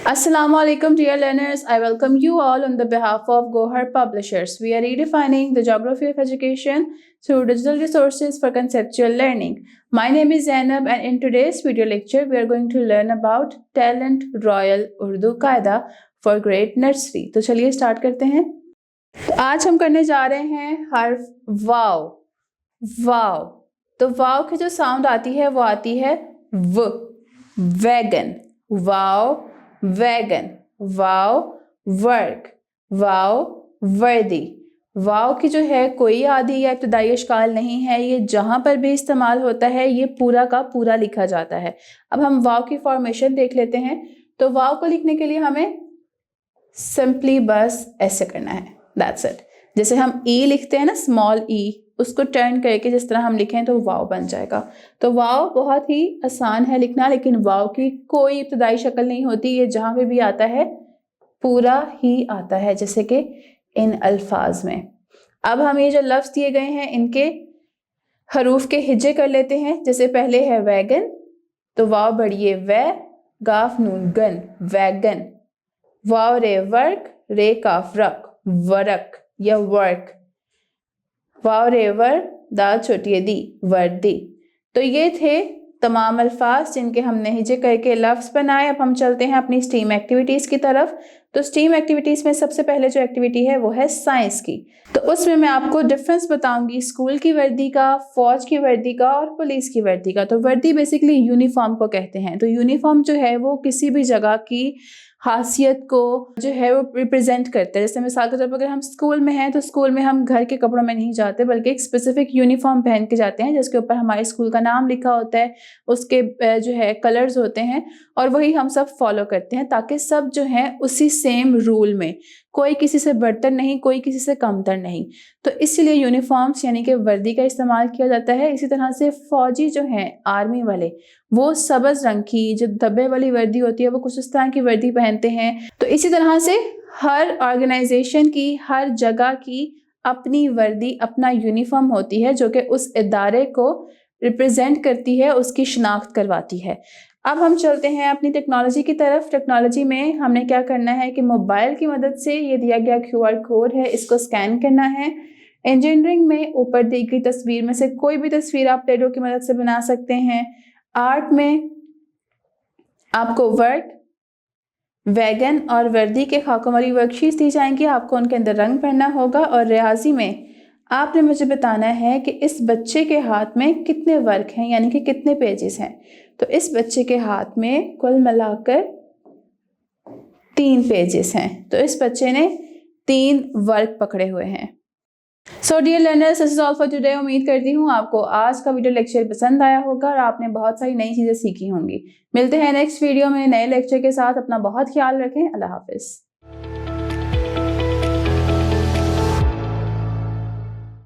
Assalamu alaikum dear learners. I welcome you all on the behalf of Gohar Publishers. We are redefining the geography of education through digital resources for conceptual learning. My name is Zainab and in today's video lecture we are going to learn about Talent Royal Urdu Qaida for Grade Nursery. तो चलिए start करते हैं. तो आज हम करने जा रहे हैं हर्फ वाव. वाव. तो वाव की जो साउंड आती है वो आती है व. वैगन. वाव वैगन. वाव वर्क. वाव वर्दी. वाव की जो है कोई आदि या इब्तदाई अशकाल नहीं है, ये जहाँ पर भी इस्तेमाल होता है ये पूरा का पूरा लिखा जाता है. अब हम वाव की फॉर्मेशन देख लेते हैं. तो वाव को लिखने के लिए हमें सिंपली बस ऐसे करना है. That's it. जैसे हम ई लिखते हैं ना, स्मॉल ई, उसको टर्न करके जिस तरह हम लिखें तो वाव बन जाएगा. तो वाव बहुत ही आसान है लिखना, लेकिन वाव की कोई इब्तदाई शक्ल नहीं होती. ये जहाँ पे भी आता है पूरा ही आता है, जैसे कि इन अल्फाज में. अब हम ये जो लफ्ज़ दिए गए हैं इनके हरूफ के हिज्जे कर लेते हैं. जैसे पहले है वैगन, तो वाव बढ़िए वै, गाफ नून गन, वैगन. वाव रे वर्क, रे काफ रक, वरक या वर्क. वाव रेवर, दाल छोटी दी, वर्दी. तो ये थे तमाम अल्फाज जिनके हमने हिज्जे करके लफ्ज़ बनाए. अब हम चलते हैं अपनी स्टीम एक्टिविटीज़ की तरफ. तो स्टीम एक्टिविटीज़ में सबसे पहले जो एक्टिविटी है वो है साइंस की. तो उसमें मैं आपको डिफरेंस बताऊंगी स्कूल की वर्दी का, फौज की वर्दी का और पुलिस की वर्दी का. तो वर्दी बेसिकली यूनिफॉर्म को कहते हैं. तो यूनिफॉर्म जो है वो किसी भी जगह की खासियत को जो है वो रिप्रेजेंट करते हैं. जैसे मिसाल के तौर पर अगर हम स्कूल में हैं तो स्कूल में हम घर के कपड़ों में नहीं जाते, बल्कि एक स्पेसिफिक यूनिफॉर्म पहन के जाते हैं जिसके ऊपर हमारे स्कूल का नाम लिखा होता है, उसके जो है कलर्स होते हैं, और वही हम सब फॉलो करते हैं ताकि सब जो है उसी सेम रूल में, कोई किसी से बढ़तर नहीं, कोई किसी से कमतर नहीं. तो इसलिए यूनिफॉर्म्स यानी कि वर्दी का इस्तेमाल किया जाता है. इसी तरह से फ़ौजी जो हैं, आर्मी वाले, वो सब्ज़ रंग की जो धब्बे वाली वर्दी होती है वो कुछ इस तरह की वर्दी पहनते हैं. तो इसी तरह से हर ऑर्गेनाइजेशन की, हर जगह की अपनी वर्दी, अपना यूनिफॉर्म होती है जो कि उस इदारे को रिप्रेजेंट करती है, उसकी शनाख्त करवाती है. अब हम चलते हैं अपनी टेक्नोलॉजी की तरफ. टेक्नोलॉजी में हमने क्या करना है कि मोबाइल की मदद से ये दिया गया QR कोड है, इसको स्कैन करना है. इंजीनियरिंग में ऊपर दी गई तस्वीर में से कोई भी तस्वीर आप प्लेडो की मदद से बना सकते हैं. आर्ट में आपको वर्क, वैगन और वर्दी के खाकों वाली वर्कशीट्स दी जाएंगी, आपको उनके अंदर रंग भरना होगा. और रियाजी में आपने मुझे बताना है कि इस बच्चे के हाथ में कितने वर्क हैं, यानी कि कितने पेजेस हैं. तो इस बच्चे के हाथ में कुल मिलाकर 3 पेजेस हैं. तो इस बच्चे ने 3 वर्क पकड़े हुए हैं. So dear learners, this is all for today. उम्मीद करती हूँ आपको आज का वीडियो लेक्चर पसंद आया होगा और आपने बहुत सारी नई चीज़ें सीखी होंगी. मिलते हैं नेक्स्ट वीडियो में नए लेक्चर के साथ. अपना बहुत ख्याल रखें. अल्लाह हाफिज़.